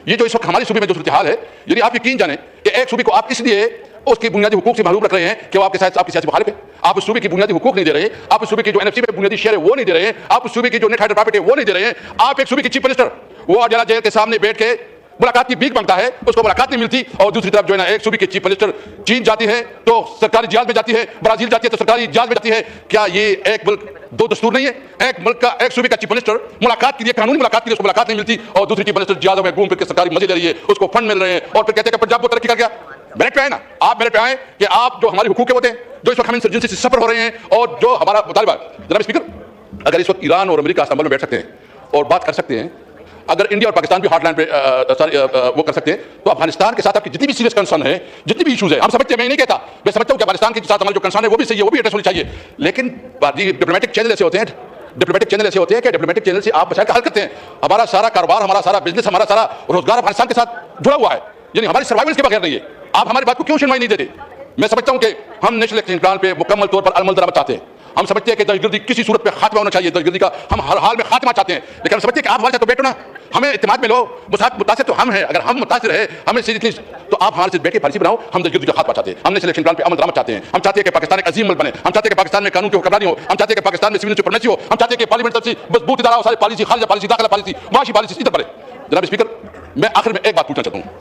یہ جو اس وقت ہماری صوبے میں جو صورتحال ہے، یعنی آپ یقین جانیں کہ ایک صوبے کو آپ اس لیے اس کے بنیادی حقوق سے محروم رکھ رہے ہیں کہ وہ آپ کے ساتھ آپ کی سیاسی مخالف ہے. آپ اس صوبے کی بنیادی حقوق نہیں دے رہے، آپ اس صوبے کی جو NFC میں بنیادی شیئر ہے وہ نہیں دے رہے، آپ اس صوبے کی جو نیٹ ہائڈر پراپرٹی ہے وہ نہیں دے رہے ہیں. آپ ایک صوبے کی چیف منسٹر وہ جلا جیل کے سامنے بیٹھ کے ملاقات کی بھیک مانگتا ہے، اس کو ملاقات نہیں ملتی، اور دوسری طرف جو ہے نا ایک صوبے کی چیف منسٹر چین جاتی ہے تو سرکاری جہاز میں جاتی ہے، برازیل جاتی ہے تو سرکاری جہاز میں جاتی ہے. کیا یہ ایک ملک دو دستور نہیں ہے؟ ایک ملک کا ایک صوبے کا چیف منسٹر ملاقات کے لیے، قانونی ملاقات کے لیے اس کو ملاقات نہیں ملتی، اور دوسری چیف منسٹر جہازوں میں گھوم پھر کے سرکاری مزے لے رہی ہے، اس کو فنڈ مل رہے ہیں، اور پھر کہتے ہیں کہ پنجاب کو ترقی کر گیا. میرٹ پہ آئے نا، آپ میرٹ پہ آئیں کہ آپ جو ہمارے حقوق کے ہوتے ہیں، جو اس وقت ہم انسرجنسی سے سفر ہو رہے ہیں، اور جو ہمارا مطالبہ ہے. جناب اسپیکر، اگر اس وقت ایران اور امریکہ استنبول میں بیٹھ سکتے ہیں اور بات کر سکتے ہیں، اگر انڈیا اور پاکستان بھی ہارٹ لائن پہ وہ کر سکتے ہیں، تو افغانستان کے ساتھ آپ کی جتنی بھی سیریس کنسرن ہے، جتنی بھی ایشوز ہیں، ہم سمجھتے ہیں، میں نہیں کہتا، میں سمجھتا ہوں کہ افغانستان کے ساتھ ہمارے جو کنسرن ہے وہ بھی صحیح ہے، وہ بھی ایڈریس ہونی چاہیے. لیکن ڈپلومیٹک چینل ایسے ہوتے ہیں، ڈپلومیٹک چینل ایسے ہوتے ہیں کہ ڈپلومیٹک چینل سے آپ مسائل کا حل کرتے ہیں. ہمارا سارا کاروبار، ہمارا سارا بزنس، ہمارا سارا روزگار افغانستان کے ساتھ جڑا ہوا ہے، یعنی ہماری سروائیول کے بغیر نہیں ہے. آپ ہماری بات کو کیوں سنوائی نہیں دیتے؟ میں سمجھتا ہوں کہ ہم نیشنل ایکشن پلان پہ مکمل طور پر عمل درآمد چاہتے ہیں. ہم سمجھتے ہیں کہ دہشت گردی کسی صورت پہ خاتمہ ہونا چاہیے، دہشت گردی کا ہم ہر حال میں خاتمہ چاہتے ہیں. لیکن ہم سمجھتے ہیں کہ آپ ہمارے ساتھ تو بیٹھو نا، ہمیں اعتماد میں لو، متاثر تو ہم ہیں. اگر ہم متاثر ہیں، ہمیں اتنی تو آپ ہمارے ساتھ بیٹھ کے پالیسی بناؤ. ہم دہشت گردی کا خاتمہ چاہتے ہیں، ہم نیشنل ایکشن پلان پہ عمل درآمد چاہتے ہیں. ہم چاہتے ہیں کہ پاکستان ایک عظیم ملک بنے، ہم چاہتے ہیں کہ پاکستان میں قانون کی حکمرانی ہو، ہم چاہتے ہیں کہ پاکستان میں سول سپریمیسی ہو، ہم چاہتے ہیں کہ پارلیمنٹ طرف سے مضبوط ادارہ ہو، ساری پالیسی، خارجہ پالیسی، داخلہ پالیسی، معاشی پالیسی ادھر بڑھے. جناب اسپیکر، میں آخر میں ایک بات پوچھنا چاہتا ہوں.